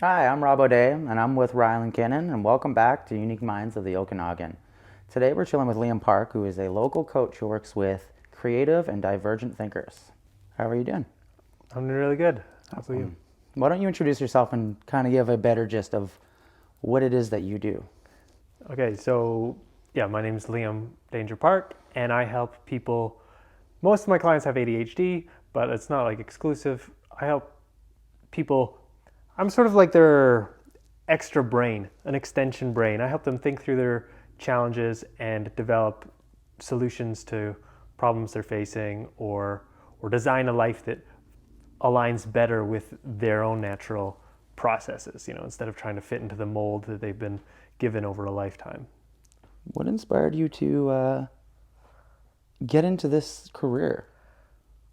Hi, I'm Rob O'Day, and I'm with Rylan Kinnon, and welcome back to Unique Minds of the Okanagan. Today we're chilling with Liam Park, who is a local coach who works with creative and divergent thinkers. How are you doing? I'm doing really good. How about you? Awesome. Why don't you introduce yourself and kind of give a better gist of what it is that you do? Okay, so yeah, my name is Liam Danger Park, and I help people. Most of my clients have ADHD, but it's not like exclusive. I help people. I'm sort of like their extra brain, an extension brain. I help them think through their challenges and develop solutions to problems they're facing, or design a life that aligns better with their own natural processes, instead of trying to fit into the mold that they've been given over a lifetime. What inspired you to get into this career?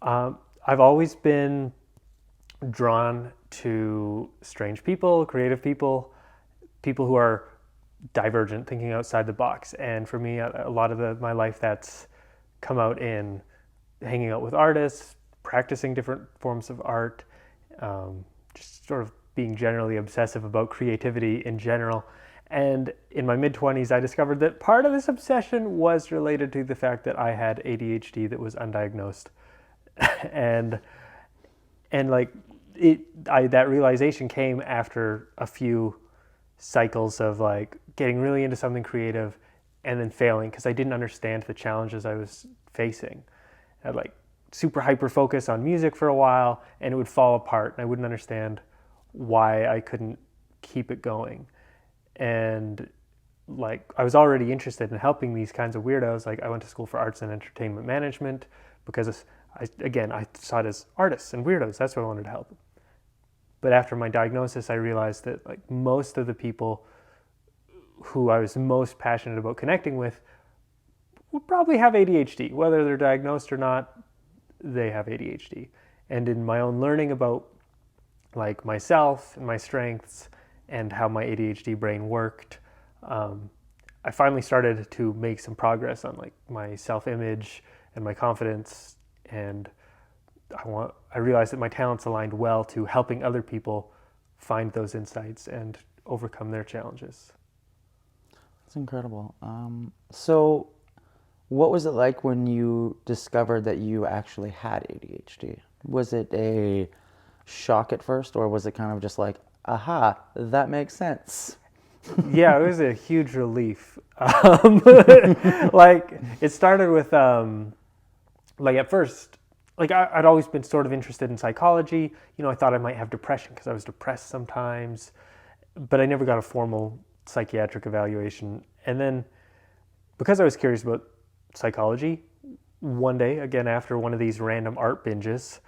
I've always been drawn to strange people, creative people, people who are divergent, thinking outside the box. And for me, a lot of my life that's come out in hanging out with artists, practicing different forms of art, just sort of being generally obsessive about creativity in general. And in my mid 20s, I discovered that part of this obsession was related to the fact that I had ADHD that was undiagnosed. and and like that realization came after a few cycles of like getting really into something creative and then failing because I didn't understand the challenges I was facing. I had like super hyper focus on music for a while and it would fall apart and I wouldn't understand why I couldn't keep it going. And like I was already interested in helping these kinds of weirdos. Like I went to school for arts and entertainment management because I saw it as artists and weirdos. That's what I wanted to help. But after my diagnosis, I realized that like most of the people who I was most passionate about connecting with would probably have ADHD, whether they're diagnosed or not. They have ADHD, and in my own learning about like myself and my strengths and how my ADHD brain worked, um, I finally started to make some progress on like my self-image and my confidence, and I realized that my talents aligned well to helping other people find those insights and overcome their challenges. That's incredible. So, what was it like when you discovered that you actually had ADHD? Was it a shock at first, or was it kind of just like, aha, that makes sense? Yeah, it was a huge relief. Like it started with like at first, like I'd always been sort of interested in psychology. I thought I might have depression because I was depressed sometimes, but I never got a formal psychiatric evaluation. And then because I was curious about psychology, one day, again after one of these random art binges,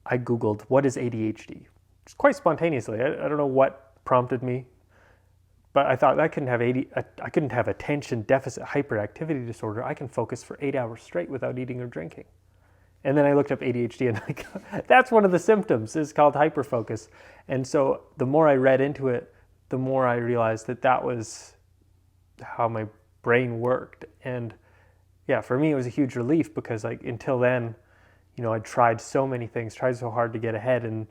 I Googled what is ADHD. Just quite spontaneously. I don't know what prompted me, but I thought I couldn't have attention deficit hyperactivity disorder. I can focus for 8 hours straight without eating or drinking. And then I looked up ADHD and like, that's one of the symptoms. It's called hyperfocus. And so the more I read into it, the more I realized that that was how my brain worked. And yeah, for me, it was a huge relief because like until then, I tried so many things, tried so hard to get ahead and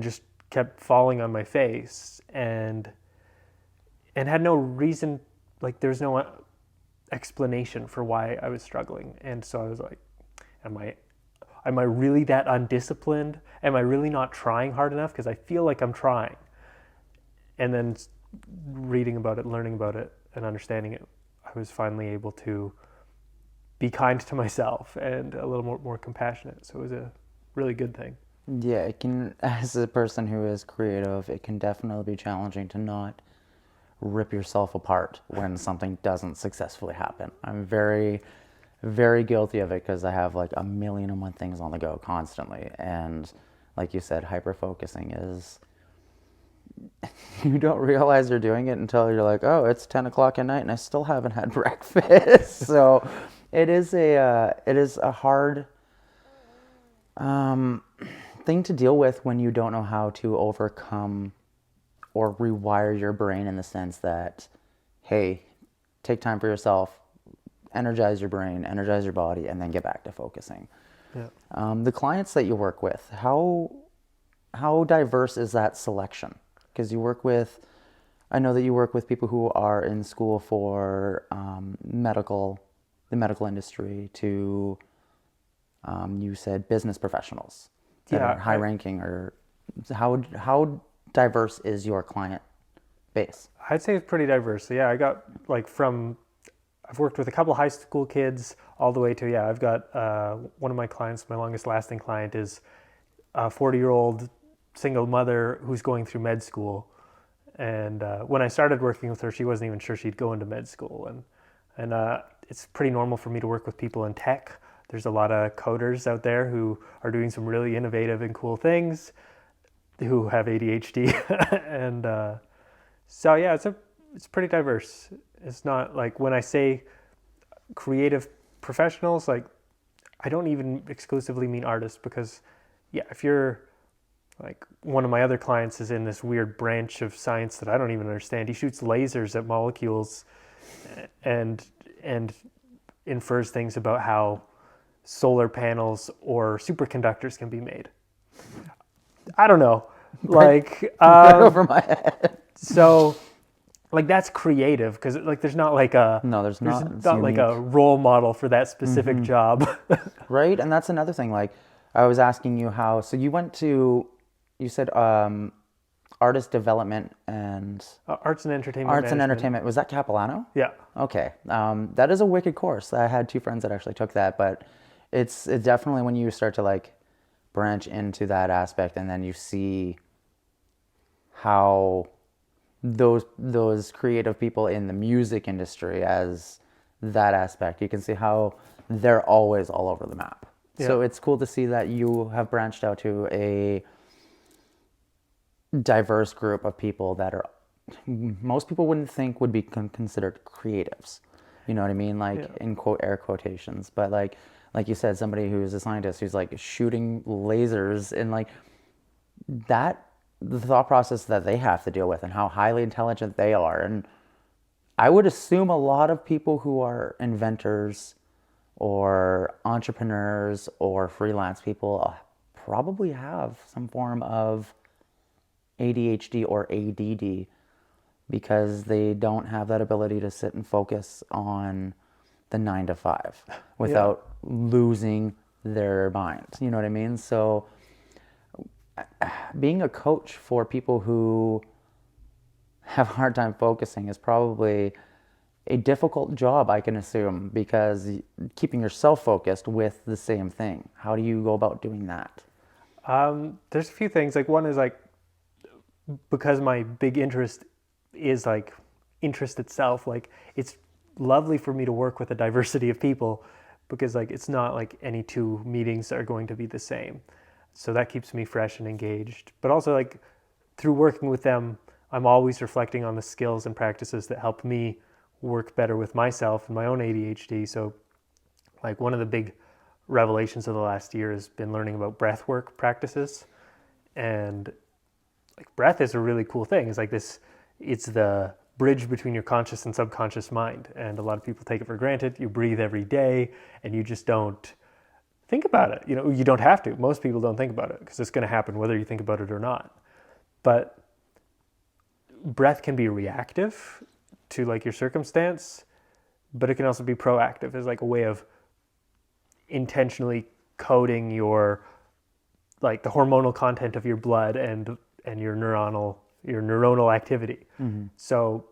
just kept falling on my face and had no reason, like there's no explanation for why I was struggling. And so I was like, am I am I really that undisciplined? Am I really not trying hard enough? Because I feel like I'm trying. And then reading about it, learning about it, and understanding it, I was finally able to be kind to myself and a little more compassionate. So it was a really good thing. Yeah, it can, as a person who is creative, it can definitely be challenging to not rip yourself apart when something doesn't successfully happen. I'm very, very guilty of it because I have like a million and one things on the go constantly. And like you said, hyper focusing is, you don't realize you're doing it until you're like, oh, it's 10 o'clock at night and I still haven't had breakfast. So it is a hard um, thing to deal with when you don't know how to overcome or rewire your brain in the sense that, hey, take time for yourself, energize your brain, energize your body, and then get back to focusing. Yeah. The clients that you work with, how how diverse is that selection? Because I know that you work with people who are in school for the medical industry to, you said business professionals that Yeah, are high ranking, or how diverse is your client base? I'd say it's pretty diverse. So yeah, I got like I've worked with a couple high school kids all the way to, yeah, I've got one of my clients, my longest lasting client is a 40-year-old single mother who's going through med school. And when I started working with her, she wasn't even sure she'd go into med school. And it's pretty normal for me to work with people in tech. There's a lot of coders out there who are doing some really innovative and cool things, who have ADHD. And so yeah, it's pretty diverse. It's not like when I say creative professionals, like I don't even exclusively mean artists, because yeah, if you're like one of my other clients is in this weird branch of science that I don't even understand. He shoots lasers at molecules and and infers things about how solar panels or superconductors can be made. I don't know. Like Right over my head. so like that's creative, because like there's not like a No, there's there's not. It's not like unique. a role model for that specific job. Right? And that's another thing. Like, I was asking you how, so you said artist development and Arts and entertainment arts and management. entertainment. Was that Capilano? Yeah. Okay. That is a wicked course. I had two friends that actually took that, but it's definitely when you start to like branch into that aspect, and then you see how those creative people in the music industry as that aspect, you can see how they're always all over the map. Yeah. So it's cool to see that you have branched out to a diverse group of people that are most people wouldn't think would be considered creatives. You know what I mean? Like Yeah. in quote air quotations, but like you said, somebody who's a scientist who's like shooting lasers, and like that, the thought process that they have to deal with and how highly intelligent they are. And I would assume a lot of people who are inventors or entrepreneurs or freelance people probably have some form of ADHD or ADD, because they don't have that ability to sit and focus on the 9 to 5 without losing their mind. You know what I mean? So being a coach for people who have a hard time focusing is probably a difficult job, I can assume, because keeping yourself focused with the same thing. How do you go about doing that? There's a few things. Like one is like, because my big interest is like interest itself, like it's lovely for me to work with a diversity of people, because like it's not like any two meetings are going to be the same. So that keeps me fresh and engaged. But also like through working with them, I'm always reflecting on the skills and practices that help me work better with myself and my own ADHD. So like one of the big revelations of the last year has been learning about breath work practices. And like breath is a really cool thing. It's like this, it's the bridge between your conscious and subconscious mind. And a lot of people take it for granted. You breathe every day and you just don't think about it. You know, you don't have to. Most people don't think about it because it's going to happen whether you think about it or not. But breath can be reactive to like your circumstance, but it can also be proactive as like a way of intentionally coding your like the hormonal content of your blood and your neuronal activity. Mm-hmm. So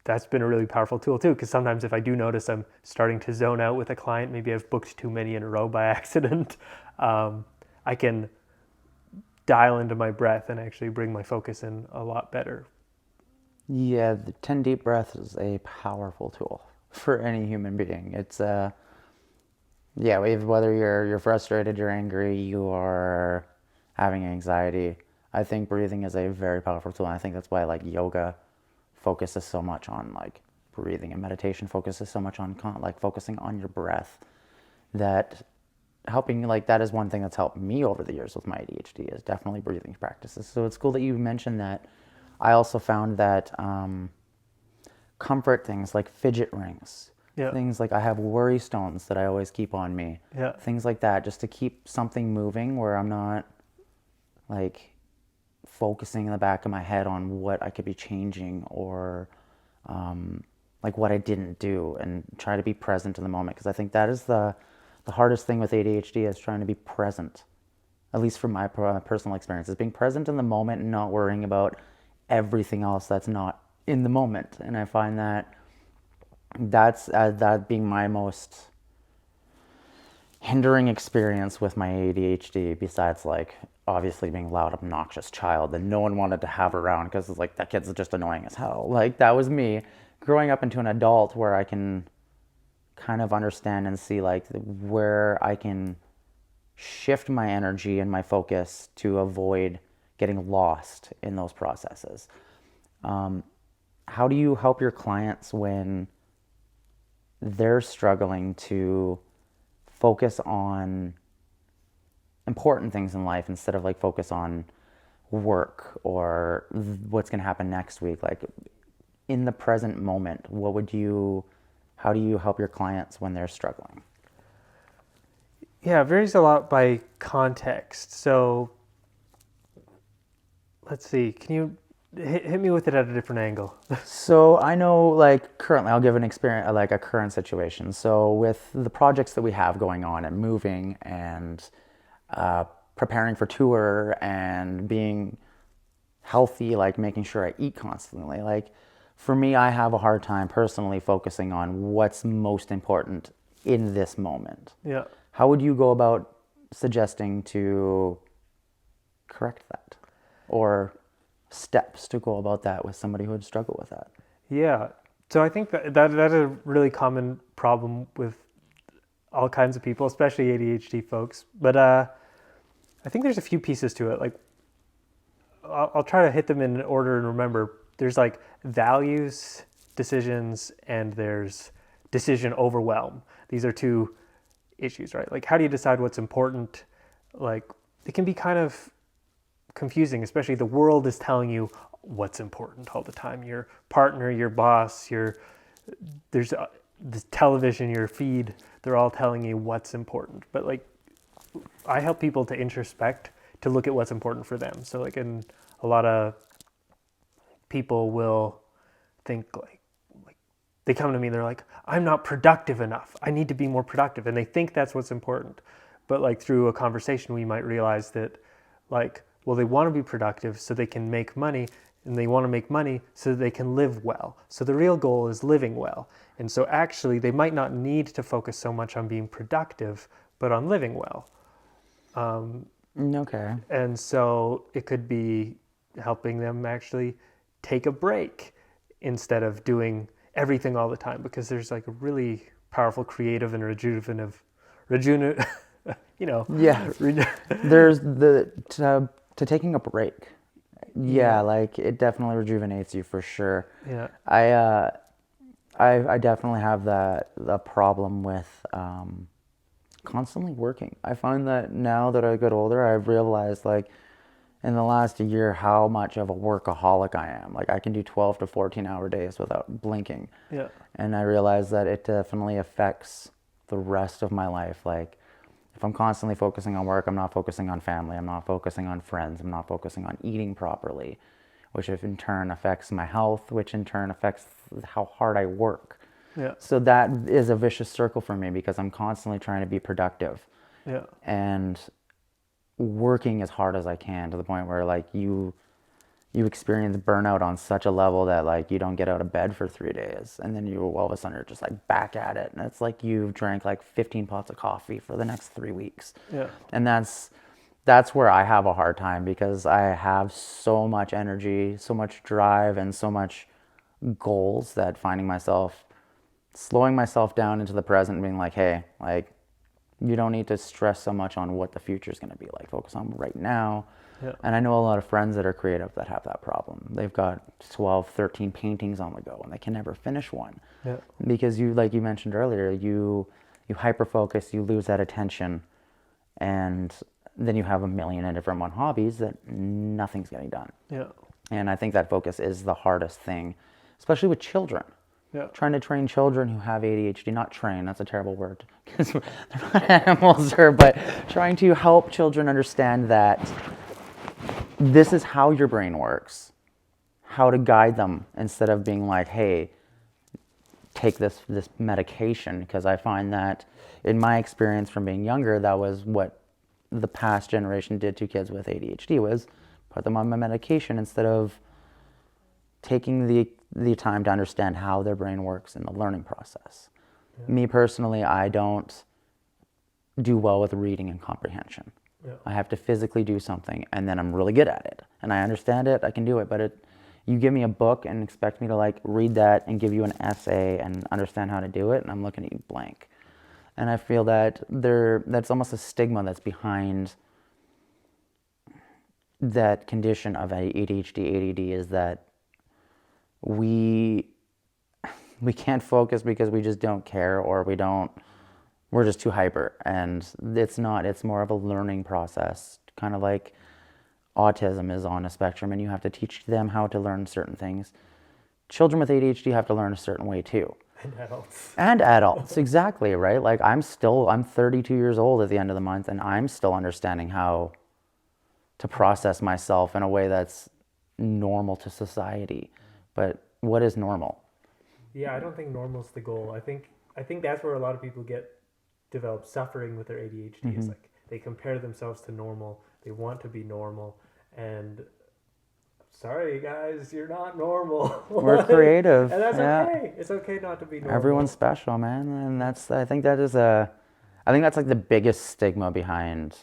that's been a really powerful tool too, because sometimes if I do notice I'm starting to zone out with a client, maybe I've booked too many in a row by accident, I can dial into my breath and actually bring my focus in a lot better. Yeah, the 10 deep breaths is a powerful tool for any human being. It's yeah, whether you're frustrated, you're angry, you are having anxiety, I think breathing is a very powerful tool. And I think that's why like yoga focuses so much on like breathing, and meditation focuses so much on like focusing on your breath. That helping, like, that is one thing that's helped me over the years with my ADHD, is definitely breathing practices. So it's cool that you mentioned that. I also found that comfort things like fidget rings, things like I have worry stones that I always keep on me, things like that, just to keep something moving where I'm not like focusing in the back of my head on what I could be changing, or like what I didn't do, and try to be present in the moment. Because I think that is the hardest thing with ADHD, is trying to be present, at least from my personal experience, is being present in the moment and not worrying about everything else that's not in the moment. And I find that that being my most hindering experience with my ADHD, besides like obviously being a loud, obnoxious child that no one wanted to have around because it's like, that kid's just annoying as hell. Like, that was me growing up into an adult where I can kind of understand and see like where I can shift my energy and my focus to avoid getting lost in those processes. How do you help your clients when they're struggling to focus on important things in life instead of like focus on work or what's going to happen next week? Like, in the present moment, how do you help your clients when they're struggling? Yeah, it varies a lot by context. So let's see. Can you hit me with it at a different angle? So I know, like, currently, I'll give an experience, like a current situation. So with the projects that we have going on and moving and preparing for tour and being healthy, like making sure I eat constantly, like, for me, I have a hard time personally focusing on what's most important in this moment. Yeah. How would you go about suggesting to correct that, or steps to go about that with somebody who would struggle with that? Yeah. So I think that's a really common problem with all kinds of people, especially ADHD folks. But I think there's a few pieces to it. Like, I'll try to hit them in order and remember. There's like values, decisions, and there's decision overwhelm. These are two issues, right? Like, how do you decide what's important? Like, it can be kind of confusing, especially the world is telling you what's important all the time. Your partner, your boss, there's the television, your feed, they're all telling you what's important. But like, I help people to introspect, to look at what's important for them. So like, in a lot of people will think like they come to me and they're like, I'm not productive enough. I need to be more productive. And they think that's what's important. But like, through a conversation, we might realize that like, well, they want to be productive so they can make money, and they want to make money so that they can live well. So the real goal is living well. And so actually they might not need to focus so much on being productive, but on living well. Okay. And so it could be helping them actually take a break instead of doing everything all the time, because there's like a really powerful creative and Yeah. There's to taking a break. Yeah, like, it definitely rejuvenates you for sure. Yeah. I definitely have the problem with constantly working. I find that now that I get older, I've realized, like, in the last year, how much of a workaholic I am. Like, I can do 12 to 14-hour days without blinking. Yeah. And I realize that it definitely affects the rest of my life. Like, if I'm constantly focusing on work, I'm not focusing on family, I'm not focusing on friends, I'm not focusing on eating properly, which in turn affects my health, which in turn affects how hard I work. Yeah. So that is a vicious circle for me, because I'm constantly trying to be productive. Yeah. And working as hard as I can, to the point where like you experience burnout on such a level that like you don't get out of bed for 3 days, and then you all of a sudden you're just like back at it, and it's like you've drank like 15 pots of coffee for the next 3 weeks. Yeah. And that's where I have a hard time, because I have so much energy, so much drive, and so much goals, that finding myself slowing myself down into the present and being like, hey, like, you don't need to stress so much on what the future is going to be like. Focus on right now. Yeah. And I know a lot of friends that are creative that have that problem. They've got 12, 13 paintings on the go, and they can never finish one. Yeah. Because you, like you mentioned earlier, you hyper focus, you lose that attention, and then you have a million and different hobbies that nothing's getting done. Yeah. And I think that focus is the hardest thing, especially with children. Yeah. Trying to train children who have ADHD, not train, that's a terrible word, because they're not animals, but trying to help children understand that this is how your brain works, how to guide them instead of being like, hey, take this medication, because I find that in my experience from being younger, that was what the past generation did to kids with ADHD, was put them on my medication instead of taking the time to understand how their brain works in the learning process. Yeah. Me personally, I don't do well with reading and comprehension. Yeah. I have to physically do something, and then I'm really good at it, and I understand it, I can do it. But you give me a book and expect me to like read that and give you an essay and understand how to do it, and I'm looking at you blank. And I feel that that's almost a stigma that's behind that condition of ADHD, ADD, is that we can't focus because we just don't care, or we're just too hyper. And it's more of a learning process, kind of like autism is on a spectrum, and you have to teach them how to learn certain things. Children with ADHD have to learn a certain way too. And adults, exactly, right? Like I'm 32 years old at the end of the month, and I'm still understanding how to process myself in a way that's normal to society. But what is normal? Yeah, I don't think normal's the goal. I think that's where a lot of people develop suffering with their ADHD. Is like they compare themselves to normal. They want to be normal, and sorry guys, you're not normal. We're creative, and that's yeah. okay. It's okay not to be normal. Everyone's special, man, and I think that's like the biggest stigma behind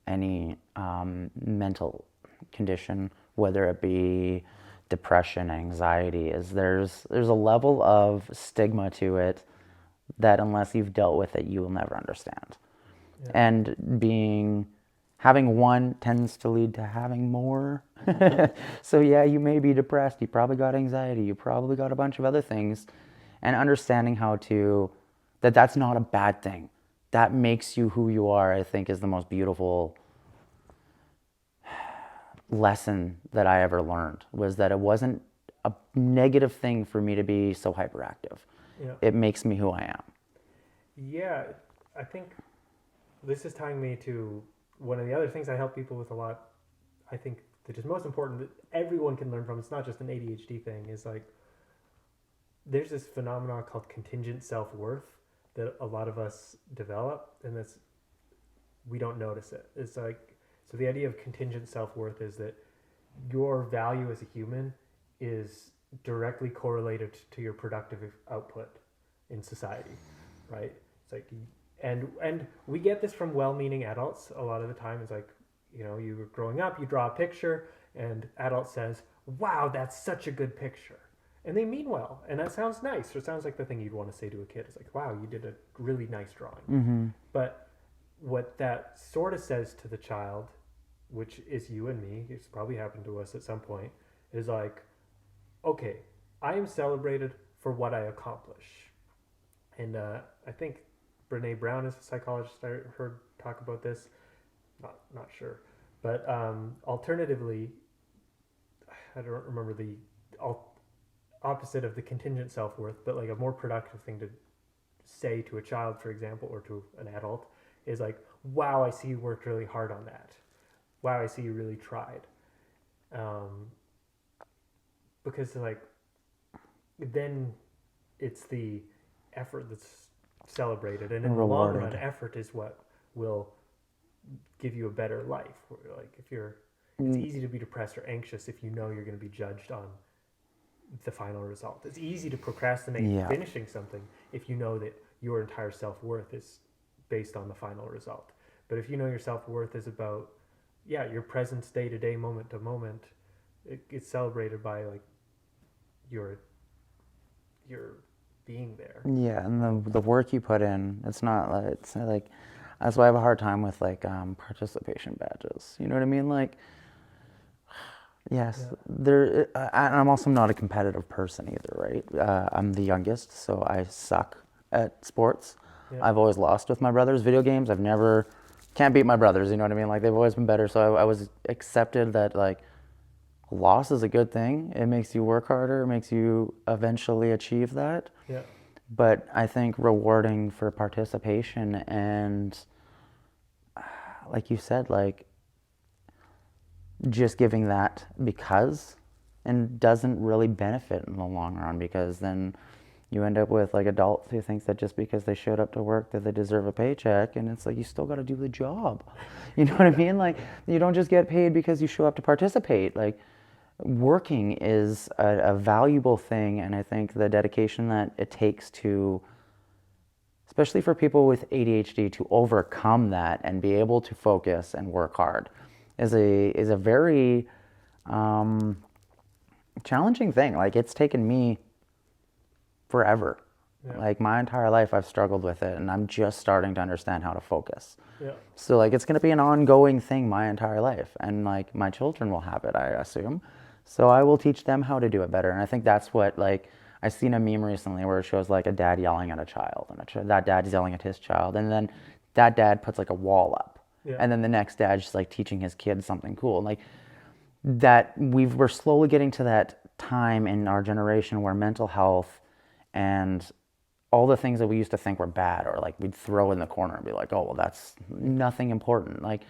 any mental condition, whether it be depression, anxiety, is there's a level of stigma to it that unless you've dealt with it, you will never understand. Yeah. And having one tends to lead to having more. So yeah, you may be depressed, you probably got anxiety, you probably got a bunch of other things, and understanding that's not a bad thing. That makes you who you are, I think, is the most beautiful lesson that I ever learned, was that it wasn't a negative thing for me to be so hyperactive. Yeah. It makes me who I am. Yeah, I think this is tying me to one of the other things I help people with a lot. I think that is most important that everyone can learn from. It's not just an ADHD thing. Is like there's this phenomenon called contingent self-worth that a lot of us develop, and we don't notice it. It's like, so the idea of contingent self-worth is that your value as a human is directly correlated to your productive output in society, right? It's like, and we get this from well-meaning adults a lot of the time. It's like, you were growing up, you draw a picture, and adult says, wow, that's such a good picture. And they mean well, and that sounds nice. Or it sounds like the thing you'd want to say to a kid. It's like, wow, you did a really nice drawing. Mm-hmm. But what that sort of says to the child, which is you and me, it's probably happened to us at some point, is like, okay, I am celebrated for what I accomplish. And I think Brene Brown is a psychologist I heard talk about this. Not sure. But alternatively, I don't remember the opposite of the contingent self-worth, but like a more productive thing to say to a child, for example, or to an adult is like, wow, I see you worked really hard on that. Wow, I see you really tried. Because like, then it's the effort that's celebrated, and in the long run, effort is what will give you a better life. Like it's easy to be depressed or anxious if you know you're going to be judged on the final result. It's easy to procrastinate finishing something if you know that your entire self-worth is based on the final result. But if you know your self-worth is about your presence, day to day, moment to moment, it's celebrated by like your being there. Yeah, and the work you put in, it's not like that's why I have a hard time with like participation badges. You know what I mean? Like, yes, and I'm also not a competitive person either, right? I'm the youngest, so I suck at sports. Yeah. I've always lost with my brothers. Video games, can't beat my brothers, you know what I mean? Like, they've always been better, so I was accepted that like loss is a good thing. It makes you work harder, it makes you eventually achieve that. Yeah. But I think rewarding for participation and, like you said, like just giving that because and doesn't really benefit in the long run, because then you end up with like adults who think that just because they showed up to work that they deserve a paycheck, and it's like you still got to do the job. You know what I mean? Like you don't just get paid because you show up to participate. Like working is a valuable thing, and I think the dedication that it takes to, especially for people with ADHD, to overcome that and be able to focus and work hard is a very challenging thing. Like it's taken me forever. Yeah. Like my entire life I've struggled with it, and I'm just starting to understand how to focus. Yeah. So like it's going to be an ongoing thing my entire life, and like my children will have it, I assume. So I will teach them how to do it better. And I think that's what, like, I seen a meme recently where it shows like a dad yelling at a child, and that dad's yelling at his child, and then that dad puts like a wall up. Yeah. And then the next dad's just like teaching his kids something cool. Like that we're slowly getting to that time in our generation where mental health and all the things that we used to think were bad, or like we'd throw in the corner and be like, oh well, that's nothing important. Like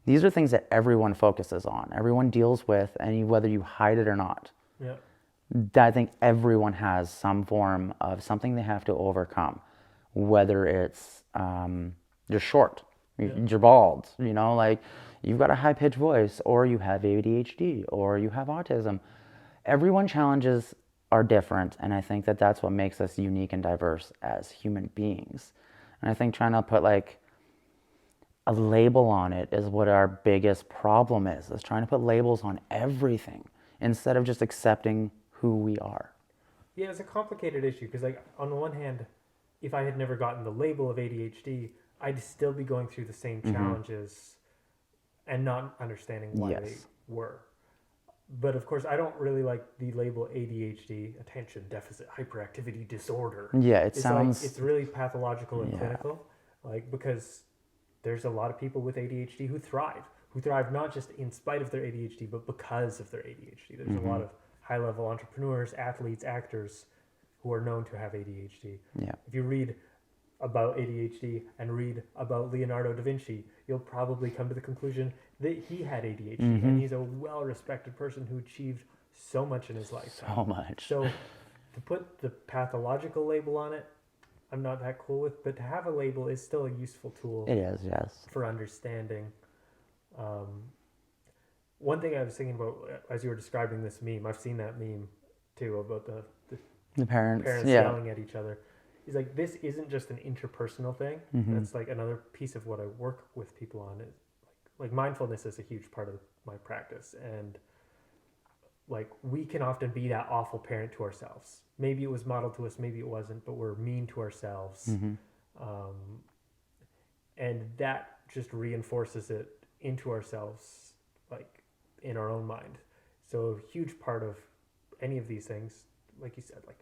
these are things that everyone focuses on, everyone deals with, and whether you hide it or not. Yeah. I think everyone has some form of something they have to overcome, whether it's you're short, you're bald, like you've got a high pitched voice, or you have ADHD, or you have autism. Everyone challenges are different, and I think that that's what makes us unique and diverse as human beings. And I think trying to put like a label on it is what our biggest problem is trying to put labels on everything instead of just accepting who we are. Yeah, it's a complicated issue because, like, on the one hand, if I had never gotten the label of ADHD, I'd still be going through the same challenges and not understanding why they were. But of course, I don't really like the label ADHD, attention deficit hyperactivity disorder. Yeah, it's sounds like, it's really pathological and clinical, like, because there's a lot of people with ADHD who thrive not just in spite of their ADHD, but because of their ADHD. There's a lot of high-level entrepreneurs, athletes, actors who are known to have ADHD. Yeah. If you read about ADHD and read about Leonardo da Vinci, you'll probably come to the conclusion that he had ADHD, and he's a well-respected person who achieved so much in his lifetime. So much. So to put the pathological label on it, I'm not that cool with, but to have a label is still a useful tool. It is, yes. For understanding. One thing I was thinking about as you were describing this meme, I've seen that meme too about The parents yelling at each other. He's like, this isn't just an interpersonal thing. That's like another piece of what I work with people on. Is like mindfulness is a huge part of my practice, and like we can often be that awful parent to ourselves. Maybe it was modeled to us, maybe it wasn't, but we're mean to ourselves, and that just reinforces it into ourselves, like in our own mind. So a huge part of any of these things, like you said, like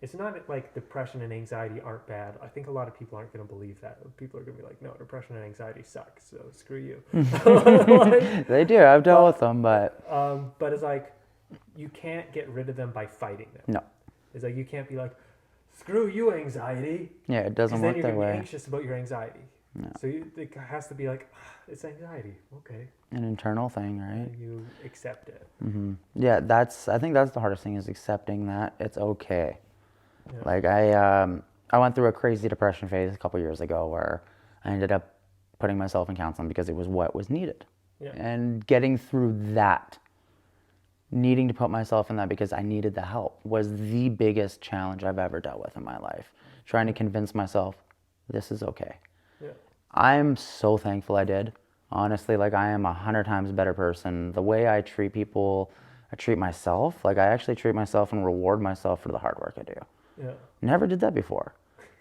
it's not like depression and anxiety aren't bad. I think a lot of people aren't going to believe that. People are going to be like, no, depression and anxiety suck, so screw you. Like, they do. I've dealt with them, but it's like you can't get rid of them by fighting them. No. It's like you can't be like, screw you, anxiety. Yeah, it doesn't work that way. Then you're going to be anxious about your anxiety. No. So it has to be like, it's anxiety. Okay. An internal thing, right? And you accept it. Yeah, I think that's the hardest thing, is accepting that it's okay. Yeah. Like I went through a crazy depression phase a couple years ago where I ended up putting myself in counseling because it was what was needed. Yeah. And getting through that, needing to put myself in that because I needed the help, was the biggest challenge I've ever dealt with in my life. Trying to convince myself this is okay. Yeah. I'm so thankful I did. Honestly, like I am 100 times a better person. The way I treat people, I treat myself. Like I actually treat myself and reward myself for the hard work I do. Yeah. Never did that before.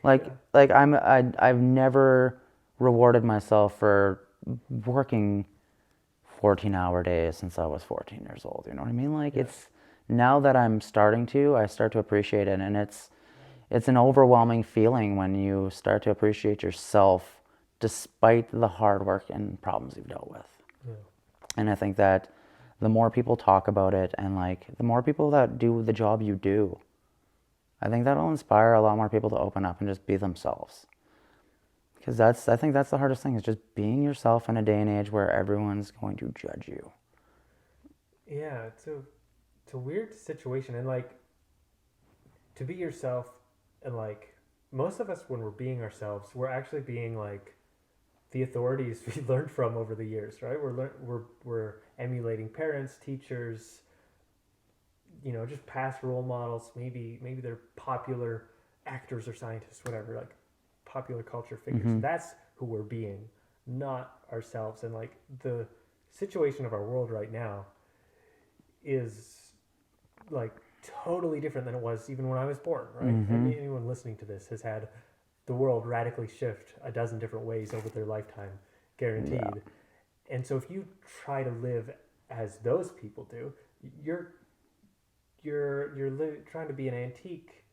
Like I've never rewarded myself for working 14-hour days since I was 14 years old. You know what I mean? Like it's now that I start to appreciate it, and it's an overwhelming feeling when you start to appreciate yourself despite the hard work and problems you've dealt with. Yeah. And I think that the more people talk about it, and like the more people that do the job you do, I think that'll inspire a lot more people to open up and just be themselves. Because I think that's the hardest thing, is just being yourself in a day and age where everyone's going to judge you. Yeah, it's a weird situation, and like to be yourself, and like most of us when we're being ourselves, we're actually being like the authorities we learned from over the years, right? We're emulating parents, teachers, just past role models. Maybe they're popular actors or scientists, whatever, like popular culture figures. Mm-hmm. That's who we're being, not ourselves. And like the situation of our world right now is like totally different than it was even when I was born, right? Mm-hmm. Anyone listening to this has had the world radically shift a dozen different ways over their lifetime, Yeah. guaranteed. And so if you try to live as those people do, you're trying to be an antique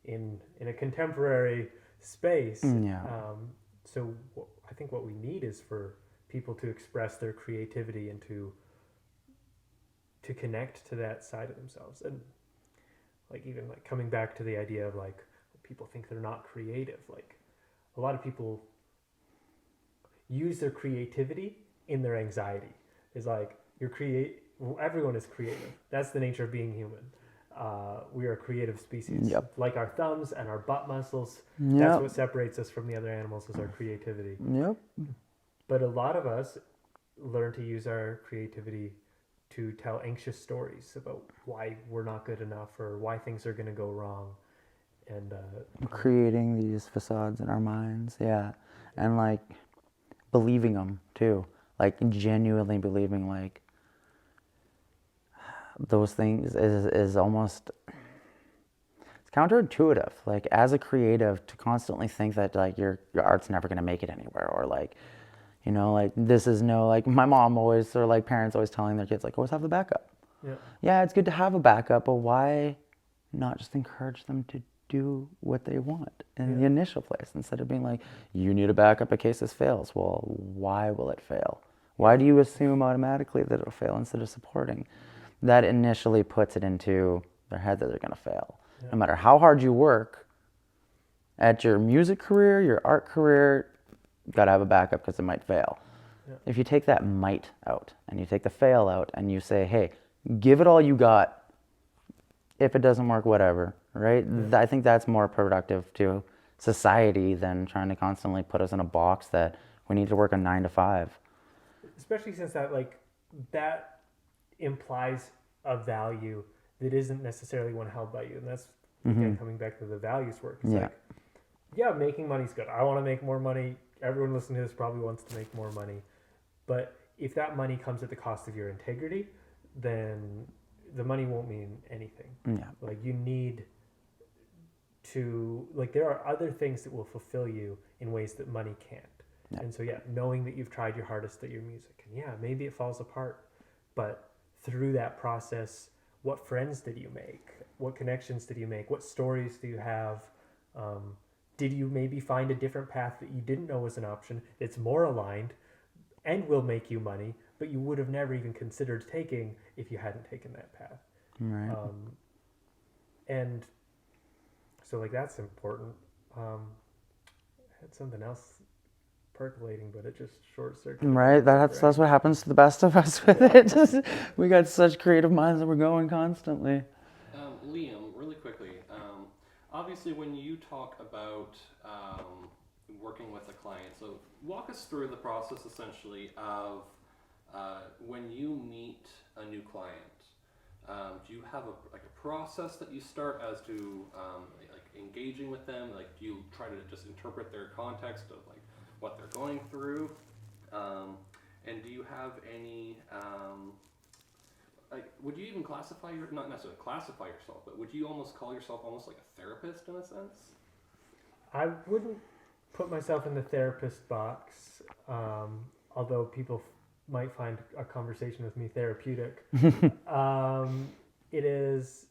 in a contemporary space. Yeah. So I think what we need is for people to express their creativity and to connect to that side of themselves. And like even like coming back to the idea of like people think they're not creative, like a lot of people use their creativity in their anxiety. Is like you're create everyone is creative. That's the nature of being human. We are a creative species. Yep. Like our thumbs and our butt muscles, that's Yep. what separates us from the other animals is our creativity. Yep. But a lot of us learn to use our creativity to tell anxious stories about why we're not good enough or why things are going to go wrong. And Creating these facades in our minds, yeah, and like believing them too, like genuinely believing like those things is almost it's counterintuitive. Like as a creative, to constantly think that like your art's never gonna make it anywhere, or like like this is no like my mom always or like parents always telling their kids like always have a backup. yeah, Yeah, it's good to have a backup, but why not just encourage them to do what they want in yeah, the initial place instead of being like, you need a backup in case this fails? Well, why will it fail? Why yeah, do you assume automatically that it'll fail instead of supporting? That initially puts it into their head that they're going to fail. yeah, No matter how hard you work at your music career, your art career, you got to have a backup because it might fail. yeah, If you take that might out and you take the fail out and you say, hey, give it all you got. If it doesn't work, whatever, right? yeah. I think that's more productive to society than trying to constantly put us in a box that we need to work a 9 to 5. Especially since that implies a value that isn't necessarily one held by you, and that's again coming back to the values work. It's Yeah. like, yeah, making money's good. I want to make more money. Everyone listening to this probably wants to make more money, but if that money comes at the cost of your integrity, then the money won't mean anything. Yeah. Like you need to like there are other things that will fulfill you in ways that money can't. Yeah. And so yeah, knowing that you've tried your hardest at your music, and yeah, maybe it falls apart, but through that process, what friends did you make? What connections did you make? What stories do you have? Did you maybe find a different path that you didn't know was an option that's more aligned and will make you money, but you would have never even considered taking if you hadn't taken that path? Right. And so like that's important. I had something else percolating, but it just short circuited. Right. That's what happens to the best of us with it. We got such creative minds that we're going constantly. Liam, really quickly. Obviously, when you talk about working with a client, so walk us through the process essentially of when you meet a new client. Do you have a process that you start as to like engaging with them? Like, do you try to just interpret their context of like what they're going through? And do you have any like, would you even classify not necessarily classify yourself, but would you almost call yourself almost like a therapist in a sense? I wouldn't put myself in the therapist box, although people might find a conversation with me therapeutic. It is,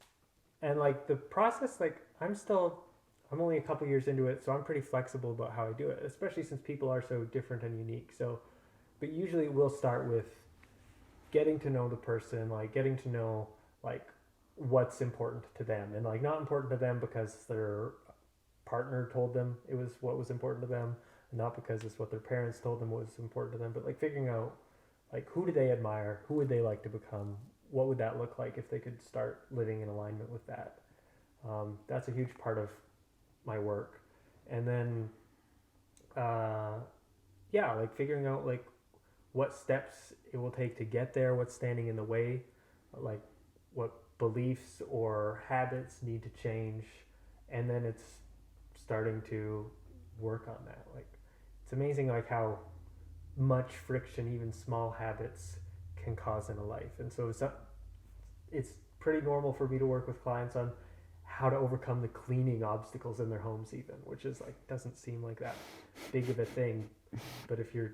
and like the process, like I'm only a couple years into it, so I'm pretty flexible about how I do it, especially since people are so different and unique. So, but usually we'll start with getting to know the person, like getting to know like what's important to them, and like not important to them because their partner told them it was what was important to them, and not because it's what their parents told them was important to them, but like figuring out like who do they admire, who would they like to become, what would that look like if they could start living in alignment with that? That's a huge part of my work. And then, yeah, like figuring out like what steps it will take to get there, what's standing in the way, like what beliefs or habits need to change, and then it's starting to work on that. Like it's amazing like how much friction even small habits can cause in a life. And so it's pretty normal for me to work with clients on how to overcome the cleaning obstacles in their homes even, which is like doesn't seem like that big of a thing, but if you're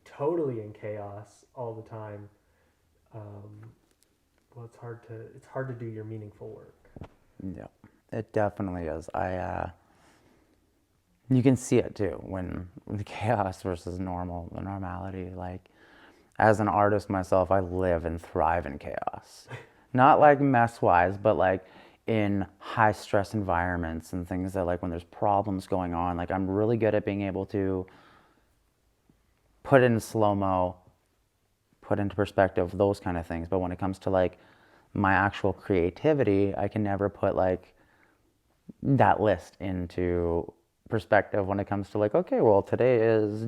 totally in chaos all the time, well, it's hard to do your meaningful work. Yeah, it definitely is. You can see it too when the chaos versus the normality. Like, as an artist myself, I live and thrive in chaos. Not like mess wise, but like in high stress environments and things that, like, when there's problems going on, like, I'm really good at being able to put it in slow mo, put into perspective, those kind of things. But when it comes to like my actual creativity, I can never put like that list into perspective when it comes to like, okay, well, today is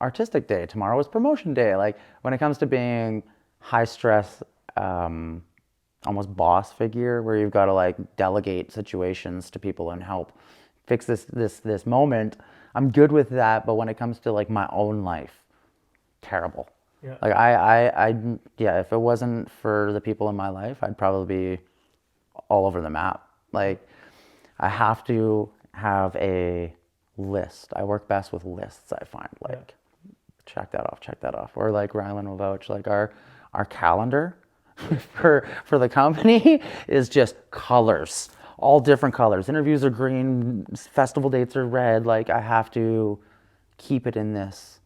artistic day, tomorrow is promotion day. Like, when it comes to being high stress, almost boss figure, where you've got to like delegate situations to people and help fix this moment, I'm good with that. But when it comes to like my own life, terrible. Yeah. Like, yeah, if it wasn't for the people in my life, I'd probably be all over the map. Like, I have to have a list. I work best with lists, I find. Like, check that off. Or like Rylan will vouch, like our calendar for the company is just colors. All different colors. Interviews are green, festival dates are red. Like, I have to keep it in this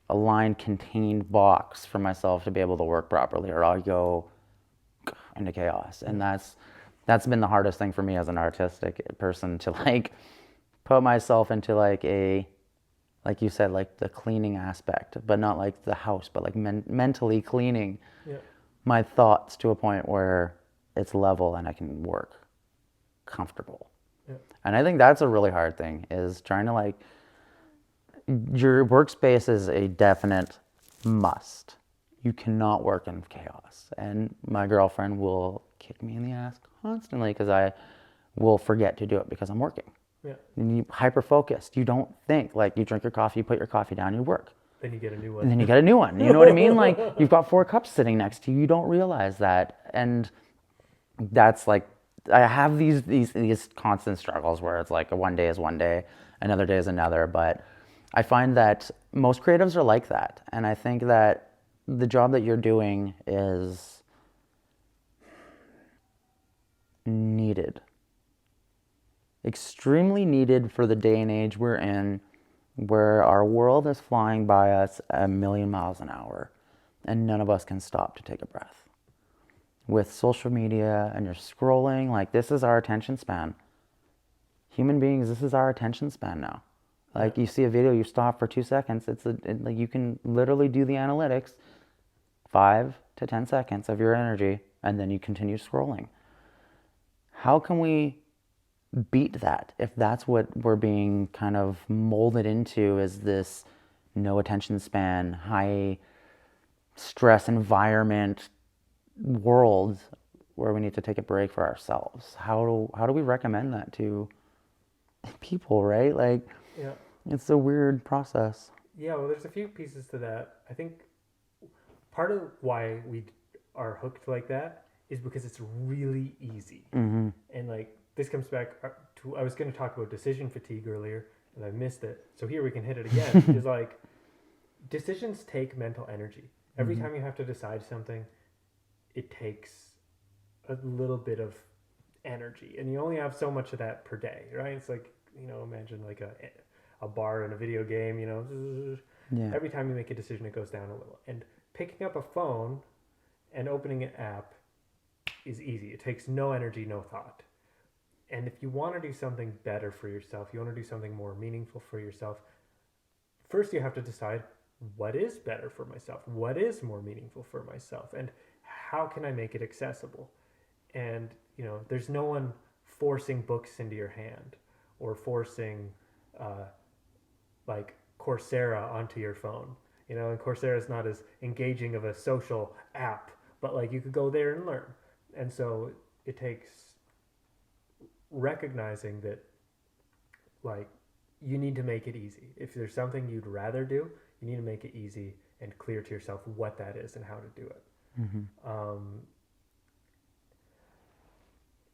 aligned, contained box for myself to be able to work properly, or I'll go into chaos. And that's been the hardest thing for me as an artistic person, to like put myself into like a, like you said, like the cleaning aspect, but not like the house, but like mentally cleaning my thoughts to a point where it's level and I can work comfortable. And I think that's a really hard thing, is trying to like, your workspace is a definite must. You cannot work in chaos. And my girlfriend will kick me in the ass constantly because I will forget to do it because I'm working. Yeah. And you hyper focused. You don't think. Like, you drink your coffee, you put your coffee down, you work. Then you get a new one. And then you get a new one. You know what I mean? Like, you've got 4 cups sitting next to you. You don't realize that. And that's like, I have these constant struggles where it's like one day is one day, another day is another. But I find that most creatives are like that. And I think that the job that you're doing is needed. Extremely needed for the day and age we're in, where our world is flying by us a million miles an hour, and none of us can stop to take a breath. With social media and you're scrolling, like, this is our attention span. Human beings, this is our attention span now. Like, you see a video, you stop for 2 seconds. Like, you can literally do the analytics, 5 to 10 seconds of your energy, and then you continue scrolling. How can we beat that if that's what we're being kind of molded into, is this no attention span, high stress environment world where we need to take a break for ourselves? How do we recommend that to people, right? Like, Yeah. it's a weird process. Yeah, well, there's a few pieces to that. I think part of why we are hooked like that is because it's really easy. Mm-hmm. And like, this comes back to, I was going to talk about decision fatigue earlier and I missed it. So here we can hit it again. Is like, decisions take mental energy. Every time you have to decide something, it takes a little bit of energy, and you only have so much of that per day, right? It's like, imagine like a bar in a video game, Yeah. every time you make a decision, it goes down a little. And picking up a phone and opening an app is easy. It takes no energy, no thought. And if you want to do something better for yourself, you want to do something more meaningful for yourself, first you have to decide, what is better for myself? What is more meaningful for myself? And how can I make it accessible? And there's no one forcing books into your hand or forcing like Coursera onto your phone. And Coursera is not as engaging of a social app, but like you could go there and learn. And so it takes recognizing that like you need to make it easy. If there's something you'd rather do, you need to make it easy and clear to yourself what that is and how to do it.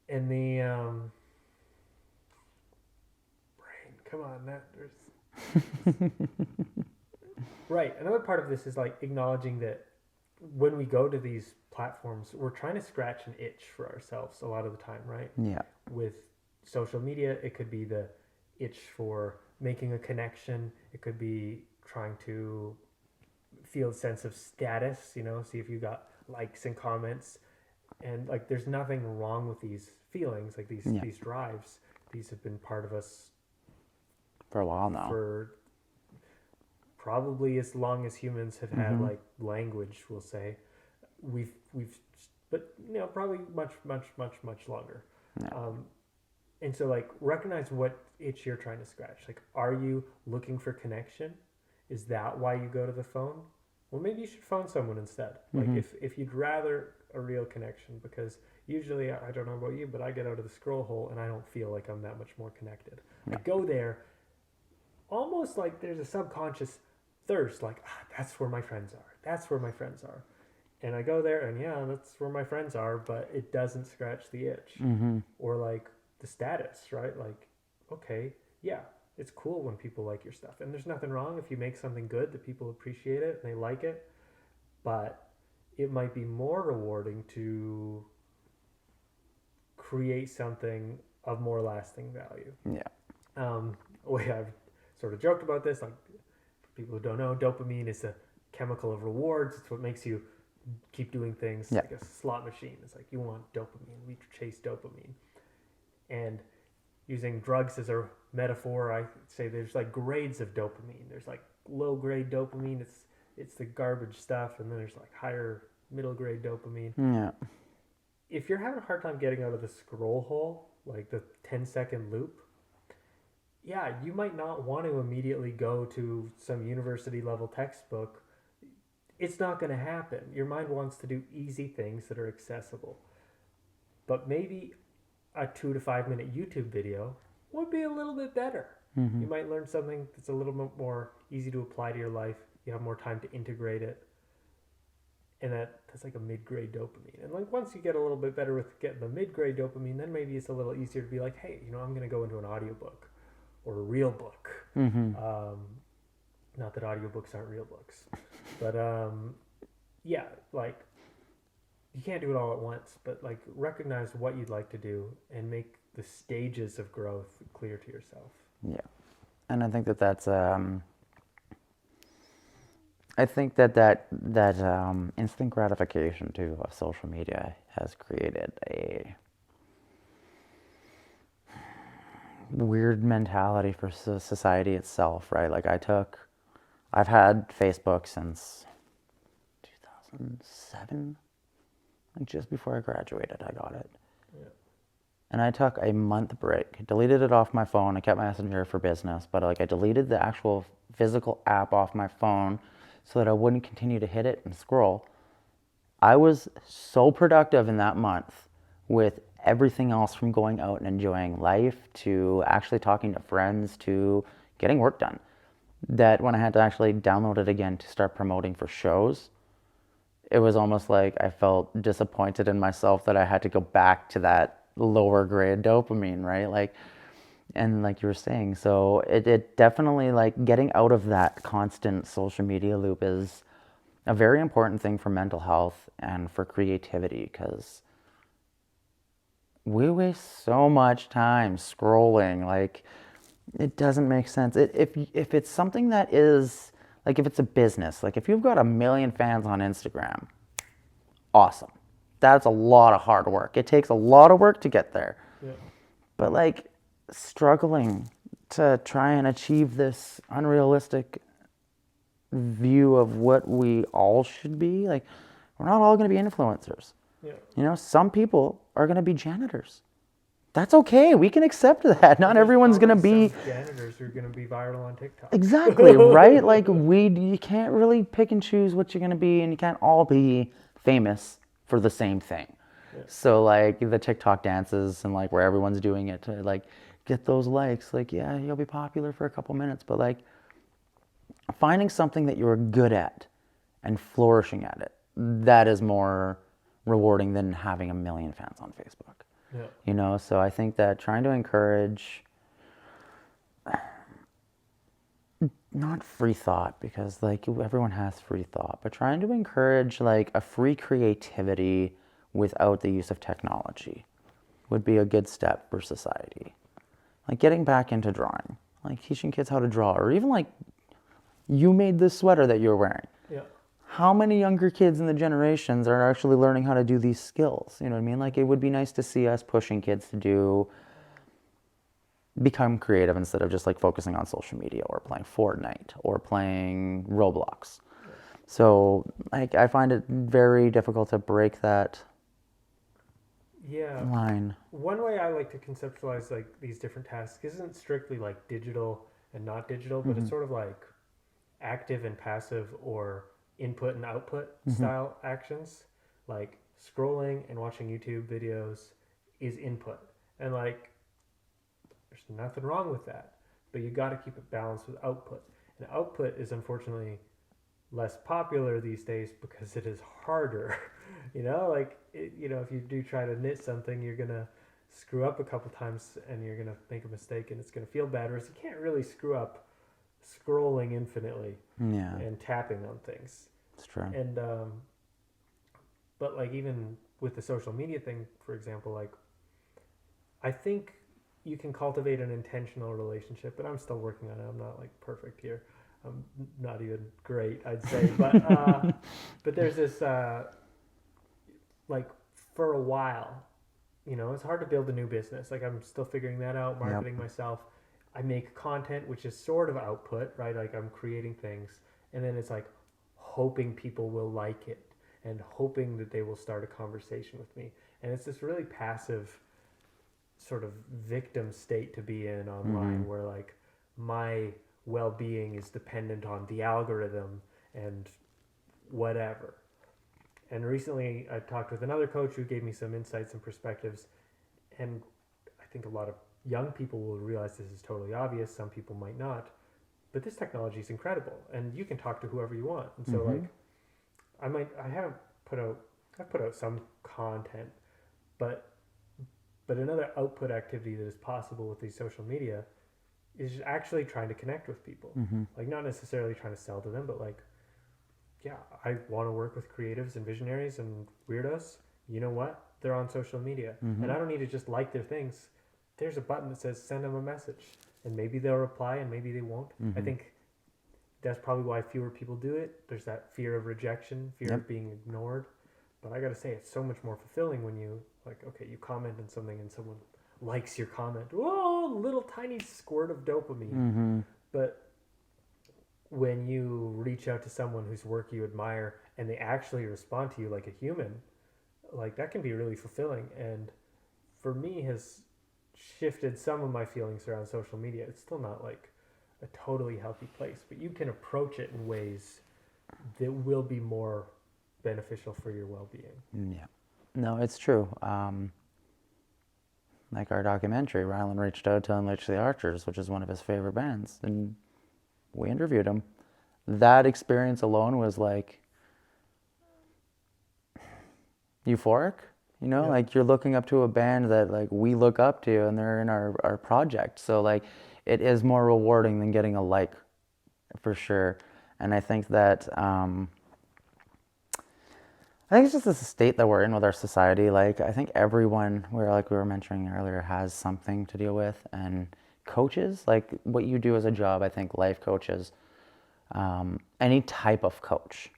And the brain, come on, that there's right. Another part of this is like acknowledging that when we go to these platforms, we're trying to scratch an itch for ourselves a lot of the time, right? Yeah. With social media, it could be the itch for making a connection. It could be trying to feel a sense of status, see if you got likes and comments. And like there's nothing wrong with these feelings, like these drives. These have been part of us for a while now. For probably as long as humans have had like language, we'll say. We've but probably much longer. Yeah. And so like recognize what itch you're trying to scratch. Like, are you looking for connection? Is that why you go to the phone? Well, maybe you should phone someone instead. Like if you'd rather a real connection, because usually, I don't know about you, but I get out of the scroll hole and I don't feel like I'm that much more connected. I go there almost like there's a subconscious thirst, like, that's where my friends are. That's where my friends are. And I go there and that's where my friends are, but it doesn't scratch the itch. Or like the status, right? Like, okay, it's cool when people like your stuff. And there's nothing wrong if you make something good that people appreciate it and they like it. But it might be more rewarding to create something of more lasting value. Yeah. I've sort of joked about this. Like, for people who don't know, dopamine is a chemical of rewards. It's what makes you keep doing things like a slot machine. It's like you want dopamine. We chase dopamine. And using drugs as a metaphor, I say there's like grades of dopamine. There's like low grade dopamine. It's the garbage stuff, and then there's like higher middle grade dopamine. Yeah. If you're having a hard time getting out of the scroll hole, like the 10-second loop, you might not want to immediately go to some university level textbook. It's not going to happen. Your mind wants to do easy things that are accessible. But maybe a 2 to 5 minute YouTube video would be a little bit better. You might learn something that's a little bit more easy to apply to your life. You have more time to integrate it. And that's like a mid-grade dopamine. And like once you get a little bit better with getting the mid-grade dopamine, then maybe it's a little easier to be like, hey, I'm going to go into an audiobook or a real book. Not that audiobooks aren't real books. But like you can't do it all at once, but like recognize what you'd like to do and make the stages of growth clear to yourself. Yeah. And I think that's I think that instant gratification too of social media has created a weird mentality for society itself, right? Like I've had Facebook since 2007, like just before I graduated, I got it. Yeah. And I took a month break, deleted it off my phone. I kept Messenger for business, but like I deleted the actual physical app off my phone so that I wouldn't continue to hit it and scroll. I was so productive in that month with everything else, from going out and enjoying life to actually talking to friends to getting work done, that when I had to actually download it again to start promoting for shows, it was almost like I felt disappointed in myself that I had to go back to that lower grade dopamine, right? Like, and like you were saying, so it definitely, like, getting out of that constant social media loop is a very important thing for mental health and for creativity, because we waste so much time scrolling. Like, it doesn't make sense. If it's something that is, like, if it's a business, like if you've got 1 million fans on Instagram, awesome. That's a lot of hard work. It takes a lot of work to get there. Yeah. But like struggling to try and achieve this unrealistic view of what we all should be, like We're not all going to be influencers. Yeah. You know, some people are going to be janitors. That's okay. We can accept that. Not There's everyone's going to probably be some janitors who are going to be viral on TikTok. exactly right. Like you can't really pick and choose what you're going to be, and you can't all be famous for the same thing. Yeah. So like the TikTok dances and like where everyone's doing it to like get those likes, like yeah, you'll be popular for a couple minutes, but like finding something that you're good at and flourishing at it, that is more rewarding than having a million fans on Facebook. Yeah. You know, so I think that trying to encourage not free thought, because like everyone has free thought, but trying to encourage like a free creativity without the use of technology would be a good step for society. Like getting back into drawing, like teaching kids how to draw, or even like you made this sweater that you're wearing. Yeah. How many younger kids in the generations are actually learning how to do these skills? You know what I mean? Like it would be nice to see us pushing kids to become creative instead of just like focusing on social media or playing Fortnite or playing Roblox. So like I find it very difficult to break that Yeah. line. One way I like to conceptualize like these different tasks isn't strictly like digital and not digital, but it's sort of like active and passive or input and output style actions. Like scrolling and watching YouTube videos is input. And like there's nothing wrong with that. But you got to keep it balanced with output. And output is unfortunately less popular these days because it is harder. You know, like if you do try to knit something, you're gonna screw up a couple times and you're gonna make a mistake and it's gonna feel bad. Whereas you can't really screw up scrolling infinitely Yeah, and tapping on things. it's true. And but like even with the social media thing, for example, like I think you can cultivate an intentional relationship, but I'm still working on it. I'm not like perfect here. I'm not even great, I'd say. But there's this like for a while, it's hard to build a new business. Like I'm still figuring that out, marketing myself. I make content, which is sort of output, right? Like I'm creating things, and then it's like hoping people will like it and hoping that they will start a conversation with me. And it's this really passive sort of victim state to be in online where like my well-being is dependent on the algorithm and whatever. And recently I talked with another coach who gave me some insights and perspectives, and I think a lot of young people will realize this is totally obvious, some people might not, but this technology is incredible and you can talk to whoever you want. And so like I've put out some content, but another output activity that is possible with these social media is actually trying to connect with people. Like not necessarily trying to sell to them, but like, yeah, I want to work with creatives and visionaries and weirdos. You know what? They're on social media. And I don't need to just like their things. There's a button that says send them a message. And maybe they'll reply and maybe they won't. I think that's probably why fewer people do it. There's that fear of rejection, fear of being ignored. But I got to say, it's so much more fulfilling when you, like, okay, you comment on something and someone likes your comment. Whoa, little tiny squirt of dopamine. But when you reach out to someone whose work you admire and they actually respond to you like a human, like that can be really fulfilling. And for me has shifted some of my feelings around social media. It's still not like a totally healthy place, but you can approach it in ways that will be more beneficial for your well-being. Yeah. No, it's true. Like our documentary, Rylan reached out to Unleash the Archers, which is one of his favorite bands, and we interviewed him. That experience alone was like euphoric, like you're looking up to a band that like we look up to and they're in our project. So like it is more rewarding than getting a like, for sure. And I think that I think it's just the state that we're in with our society. Like I think everyone, like we were mentioning earlier, has something to deal with. And coaches, like what you do as a job, I think life coaches, any type of coach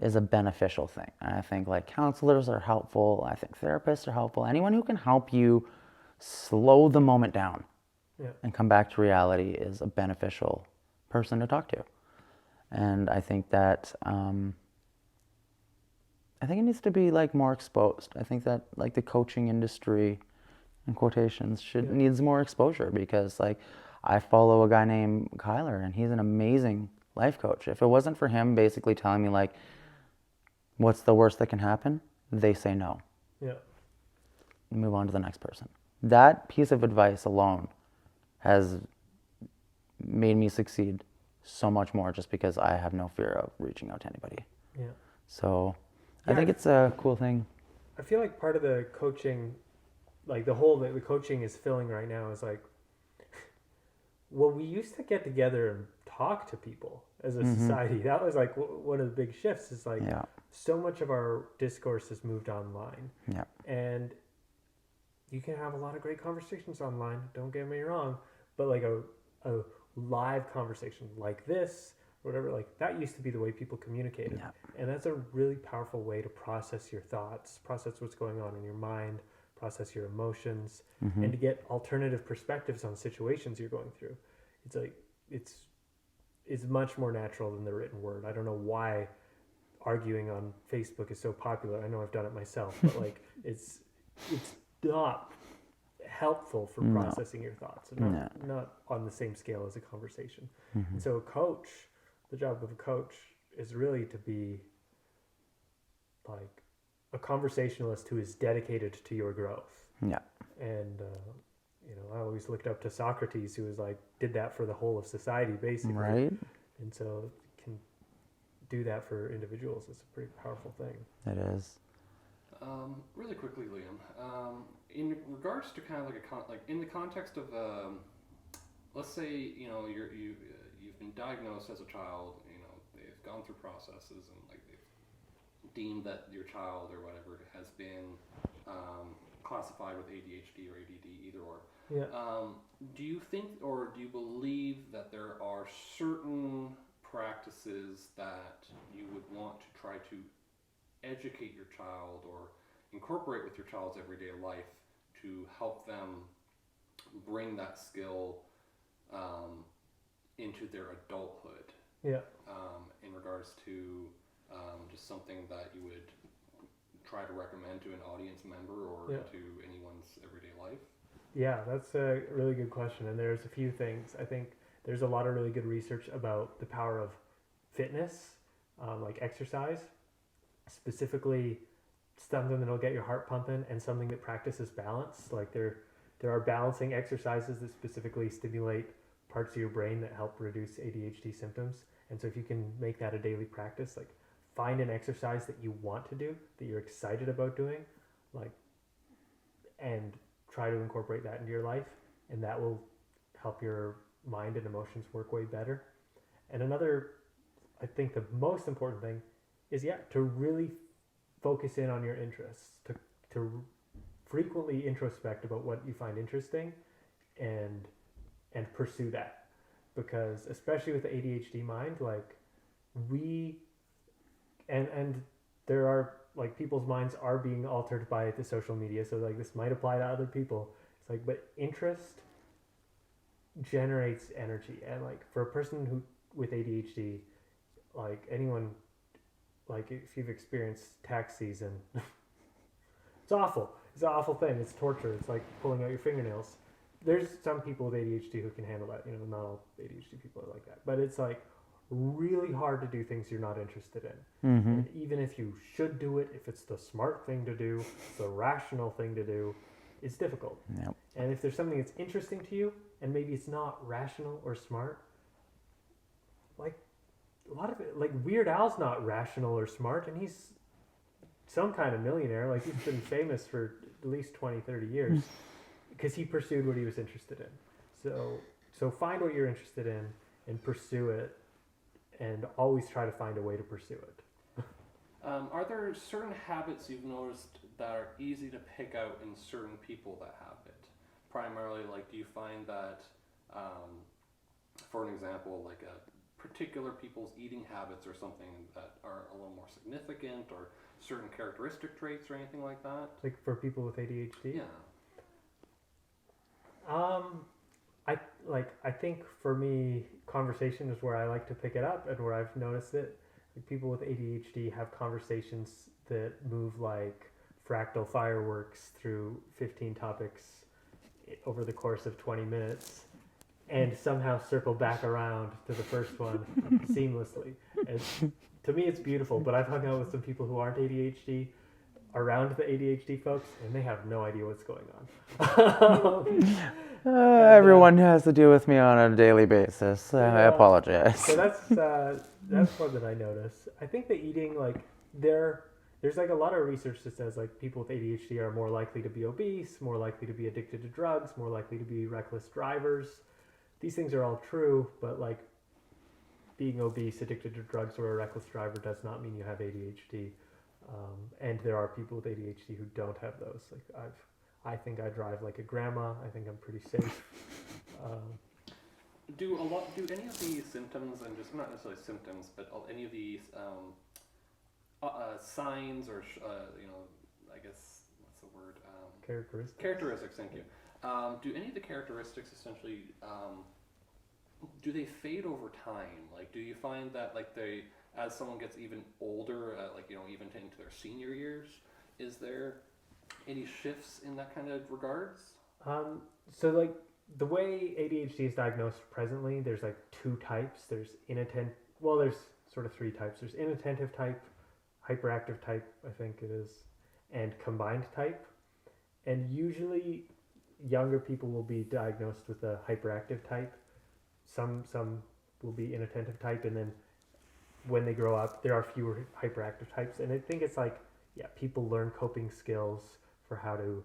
is a beneficial thing. And I think like counselors are helpful. I think therapists are helpful. Anyone who can help you slow the moment down and come back to reality is a beneficial person to talk to. And I think that I think it needs to be like more exposed. I think that like the coaching industry, in quotations, should Yeah. needs more exposure because like I follow a guy named Kyler and he's an amazing life coach. If it wasn't for him basically telling me like what's the worst that can happen, they say no. Yeah. Move on to the next person. That piece of advice alone has made me succeed so much more just because I have no fear of reaching out to anybody. Yeah. So I Yeah, think it's a cool thing. I feel like part of the coaching, like the coaching is filling right now is like, well, we used to get together and talk to people as a society. That was like one of the big shifts. Is like Yeah. so much of our discourse has moved online, Yeah. and you can have a lot of great conversations online. Don't get me wrong, but like a live conversation like this, or whatever, like that used to be the way people communicated, Yeah. and that's a really powerful way to process your thoughts, process what's going on in your mind, process your emotions, and to get alternative perspectives on situations you're going through. It's like it's much more natural than the written word. I don't know why arguing on Facebook is so popular. I know I've done it myself, but like it's not helpful for No. processing your thoughts, and not on the same scale as a conversation. And so a coach, the job of a coach is really to be like a conversationalist who is dedicated to your growth. Yeah. And I always looked up to Socrates, who was like did that for the whole of society basically. Right? And so can do that for individuals. It's a pretty powerful thing. It is. Really quickly, Liam, in regards to kind of like in the context of, let's say you've been diagnosed as a child, they've gone through processes and like they've deemed that your child or whatever has been classified with ADHD or ADD, either or. Yeah. Do you think or do you believe that there are certain practices that you would want to try to educate your child or incorporate with your child's everyday life to help them bring that skill into their adulthood? Yeah. In regards to just something that you would try to recommend to an audience member or to anyone's everyday life? Yeah, that's a really good question. And there's a few things. I think there's a lot of really good research about the power of fitness, like exercise, specifically something that'll get your heart pumping and something that practices balance. Like there are balancing exercises that specifically stimulate parts of your brain that help reduce ADHD symptoms. And so if you can make that a daily practice, like find an exercise that you want to do, that you're excited about doing, like, and try to incorporate that into your life, and that will help your mind and emotions work way better. And another, I think the most important thing is to really focus in on your interests, to frequently introspect about what you find interesting and pursue that. Because especially with the ADHD mind, like and there are like people's minds are being altered by the social media, so like this might apply to other people. It's like, but interest generates energy, and like for a person who with ADHD, like anyone, like if you've experienced tax season, it's awful. It's an awful thing. It's torture. It's like pulling out your fingernails. There's some people with ADHD who can handle that. Not all ADHD people are like that, but it's like really hard to do things you're not interested in. And even if you should do it, if it's the smart thing to do, the rational thing to do, it's difficult. Yep. And if there's something that's interesting to you and maybe it's not rational or smart, like a lot of it, like Weird Al's not rational or smart, and he's some kind of millionaire. Like he's been famous for at least 20, 30 years because he pursued what he was interested in. So find what you're interested in and pursue it, and always try to find a way to pursue it. Are there certain habits you've noticed that are easy to pick out in certain people that have it? Primarily, like, do you find that, for an example, like particular people's eating habits or something that are a little more significant, or certain characteristic traits or anything like that? Like for people with ADHD? Yeah. I think for me, conversation is where I like to pick it up and where I've noticed it. Like people with ADHD have conversations that move like fractal fireworks through 15 topics over the course of 20 minutes and somehow circle back around to the first one seamlessly. To me, it's beautiful, but I've hung out with some people who aren't ADHD around the ADHD folks, and they have no idea what's going on. Everyone has to deal with me on a daily basis. I apologize. So that's one that I notice. I think the eating, like, there's like a lot of research that says like people with ADHD are more likely to be obese, more likely to be addicted to drugs, more likely to be reckless drivers. These things are all true, but like being obese, addicted to drugs, or a reckless driver does not mean you have ADHD. And there are people with ADHD who don't have those. Like I think I drive like a grandma. I think I'm pretty safe. Do any of these symptoms, and just not necessarily symptoms, but any of these signs or I guess what's the word? Characteristics. Characteristics. Thank you. Do any of the characteristics essentially do they fade over time? Like, do you find that like as someone gets even older, even into their senior years, is there any shifts in that kind of regards? So like the way ADHD is diagnosed presently, there's like two types. There's there's sort of three types. There's inattentive type, hyperactive type, I think it is, and combined type. And usually younger people will be diagnosed with a hyperactive type. Some will be inattentive type, and then when they grow up, there are fewer hyperactive types. And I think it's like, people learn coping skills for how to,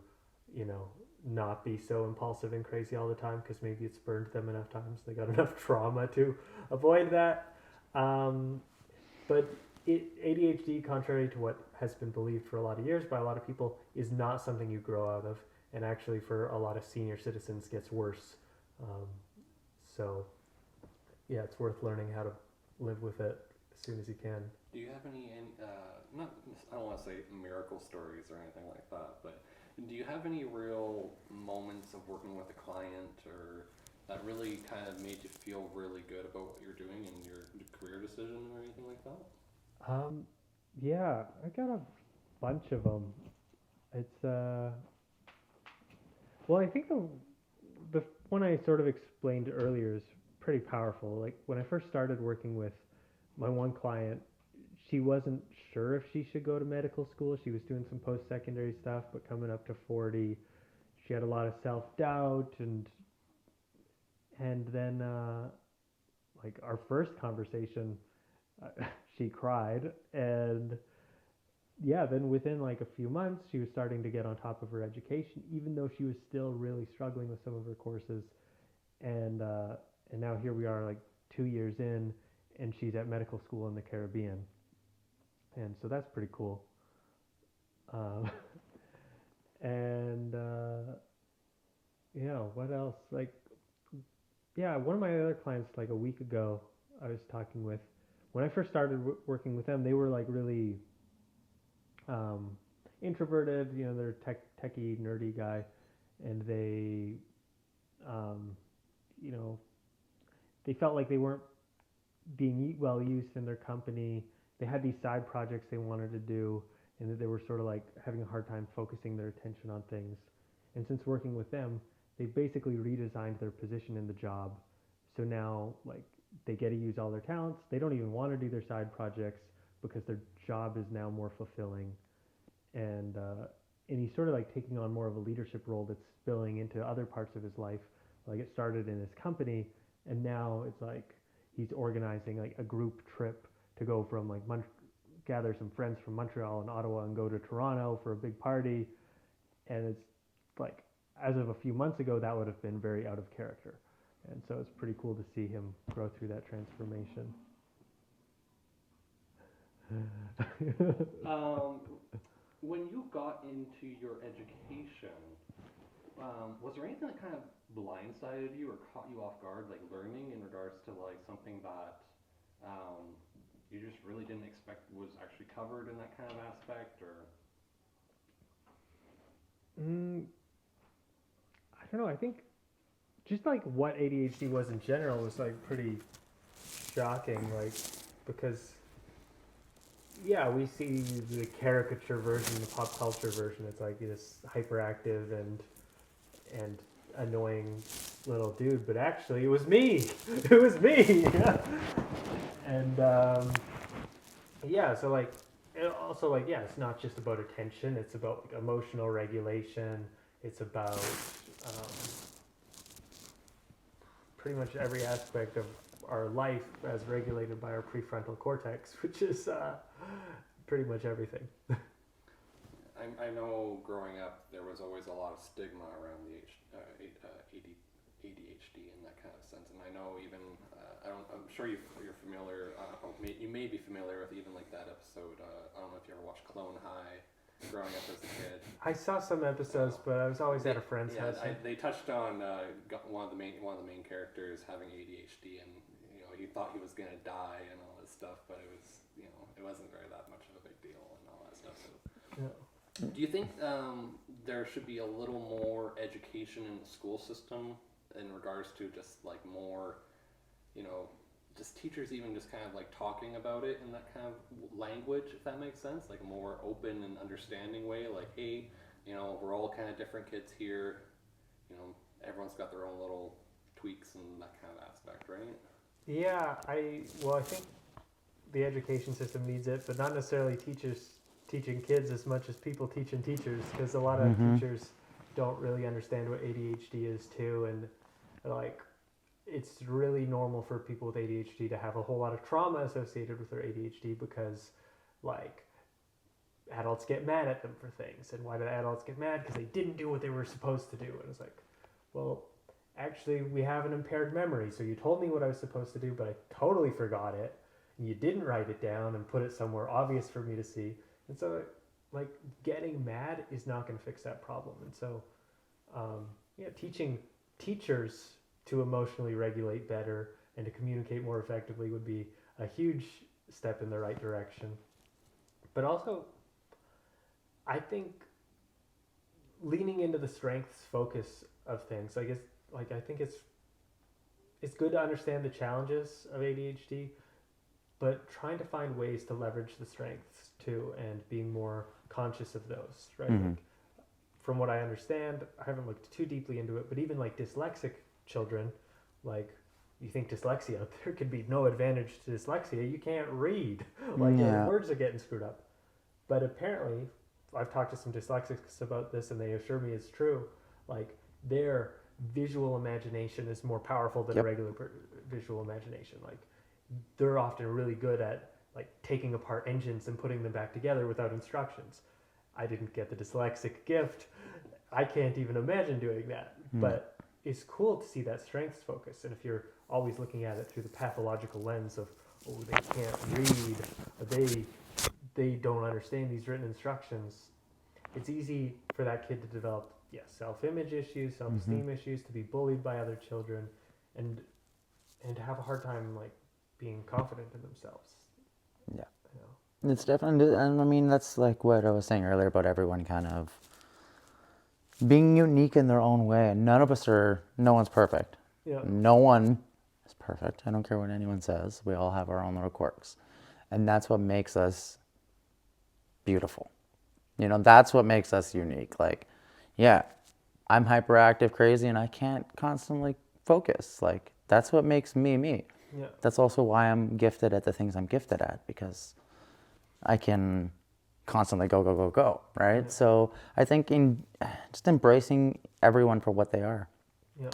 not be so impulsive and crazy all the time, because maybe it's burned them enough times. They got enough trauma to avoid that. But ADHD, contrary to what has been believed for a lot of years by a lot of people, is not something you grow out of, and actually for a lot of senior citizens gets worse. So it's worth learning how to live with it as soon as you can. Do you have any not, I don't want to say miracle stories or anything like that, but do you have any real moments of working with a client or that really kind of made you feel really good about what you're doing and your career decision or anything like that? I got a bunch of them. It's I think the one I sort of explained earlier is pretty powerful. Like when I first started working with my one client, she wasn't sure if she should go to medical school. She was doing some post-secondary stuff, but coming up to 40, she had a lot of self-doubt, and then like our first conversation, she cried, and then within like a few months, she was starting to get on top of her education, even though she was still really struggling with some of her courses. And now here we are, like 2 years in, and she's at medical school in the Caribbean, and so that's pretty cool. And what else? Like, one of my other clients, like a week ago, I was talking with. When I first started working with them, they were like really introverted. They're techie, nerdy guy, and they, they felt like they weren't being well used in their company. They had these side projects they wanted to do, and that they were sort of like having a hard time focusing their attention on things. And since working with them, they basically redesigned their position in the job. So now, like, they get to use all their talents. They don't even want to do their side projects because their job is now more fulfilling. And he's sort of like taking on more of a leadership role that's spilling into other parts of his life. Like it started in his company, and now it's like he's organizing like a group trip to go from like gather some friends from Montreal and Ottawa and go to Toronto for a big party. And it's like, as of a few months ago, that would have been very out of character. And so it's pretty cool to see him grow through that transformation. When you got into your education, was there anything that kind of blindsided you or caught you off guard, like learning in regards to like something that you just really didn't expect was actually covered in that kind of aspect, or? I don't know. I think just like what ADHD was in general was like pretty shocking, like because yeah, we see the caricature version, the pop culture version. It's like this hyperactive and annoying little dude, but actually it was me. It was me. And yeah, so like, and also like, yeah, it's not just about attention. It's about like emotional regulation. It's about um, pretty much every aspect of our life as regulated by our prefrontal cortex, which is pretty much everything. I know growing up there was always a lot of stigma around the ADHD in that kind of sense, and I know even I'm sure you're familiar. You may be familiar with even like that episode. I don't know if you ever watched Clone High growing up as a kid. I saw some episodes, but I was always at a friend's house. They touched on one of the main characters having ADHD, and you know he thought he was gonna die and all this stuff, but it wasn't very that much of a big deal and all that stuff. So, Yeah. do you think there should be a little more education in the school system in regards to just like more, just teachers even just kind of like talking about it in that kind of language, if that makes sense, like a more open and understanding way, like, hey, we're all kind of different kids here, everyone's got their own little tweaks and that kind of aspect, right? Yeah, I think the education system needs it, but not necessarily teachers teaching kids as much as people teaching teachers, because a lot of teachers don't really understand what ADHD is too, and like it's really normal for people with ADHD to have a whole lot of trauma associated with their ADHD because like adults get mad at them for things. And why do adults get mad? Because they didn't do what they were supposed to do. And it's like, well, actually we have an impaired memory, so you told me what I was supposed to do, but I totally forgot it, and you didn't write it down and put it somewhere obvious for me to see. And so like getting mad is not going to fix that problem. And so teaching teachers to emotionally regulate better and to communicate more effectively would be a huge step in the right direction. But also, I think leaning into the strengths focus of things, I guess, like I think it's good to understand the challenges of ADHD, but trying to find ways to leverage the strengths too and being more conscious of those, right? Like, from what I understand, I haven't looked too deeply into it, but even like dyslexic children, like you think dyslexia, there could be no advantage to dyslexia. You can't read, like your words are getting screwed up. But apparently, I've talked to some dyslexics about this, and they assure me it's true. Like their visual imagination is more powerful than a regular visual imagination. Like they're often really good at like taking apart engines and putting them back together without instructions. I didn't get the dyslexic gift. I can't even imagine doing that. But it's cool to see that strengths focus. And if you're always looking at it through the pathological lens of, oh, they can't read, or they don't understand these written instructions, it's easy for that kid to develop self-image issues, self-esteem issues, to be bullied by other children, and to have a hard time like being confident in themselves. Yeah. It's definitely, and I mean, that's like what I was saying earlier about everyone kind of being unique in their own way. And no one's perfect. Yeah. No one is perfect. I don't care what anyone says. We all have our own little quirks. And that's what makes us beautiful. That's what makes us unique. Like, yeah, I'm hyperactive, crazy, and I can't constantly focus. Like, that's what makes me me. Yeah. That's also why I'm gifted at the things I'm gifted at, because I can constantly go, right? Yeah. So I think in just embracing everyone for what they are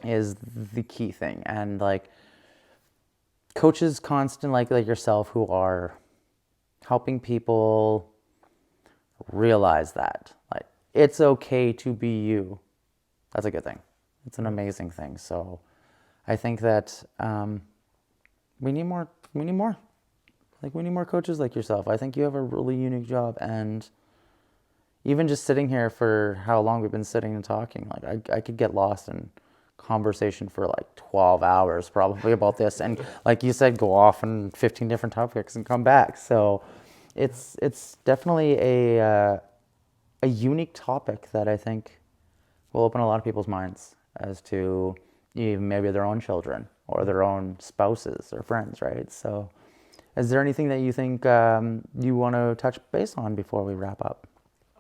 is the key thing. And like coaches constant like yourself who are helping people realize that like it's okay to be you. That's a good thing. It's an amazing thing. So I think that we need more. Like, we need more coaches like yourself. I think you have a really unique job. And even just sitting here for how long we've been sitting and talking, like, I could get lost in conversation for like 12 hours probably about this. And like you said, go off on 15 different topics and come back. So it's definitely a unique topic that I think will open a lot of people's minds as to even maybe their own children or their own spouses or friends, right? So Is there anything that you think you want to touch base on before we wrap up?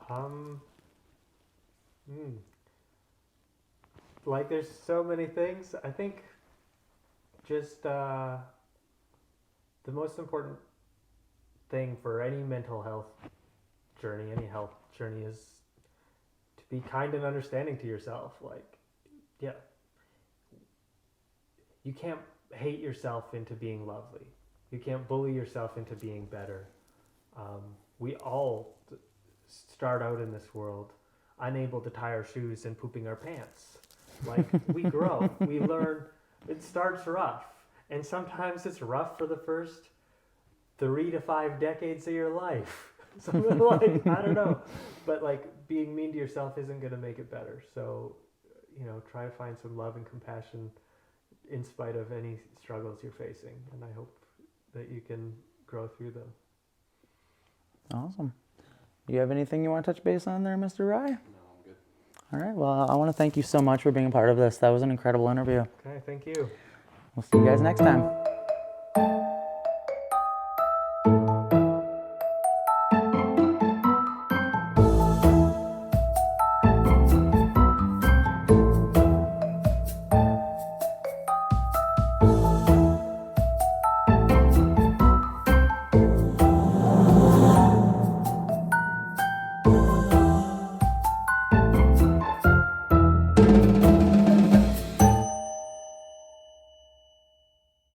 Um, hmm. Like there's so many things. I think just the most important thing for any mental health journey, any health journey, is to be kind and understanding to yourself. Like, yeah, you can't hate yourself into being lovely. You can't bully yourself into being better. We all start out in this world unable to tie our shoes and pooping our pants. Like, we grow, we learn. It starts rough, and sometimes it's rough for the first 3 to 5 decades of your life. Something like, I don't know, but like being mean to yourself isn't going to make it better. So, try to find some love and compassion in spite of any struggles you're facing, and I hope that you can grow through them. Awesome. Do you have anything you want to touch base on there, Mr. Rye? No, I'm good. All right. Well, I want to thank you so much for being a part of this. That was an incredible interview. Okay, thank you. We'll see you guys next time.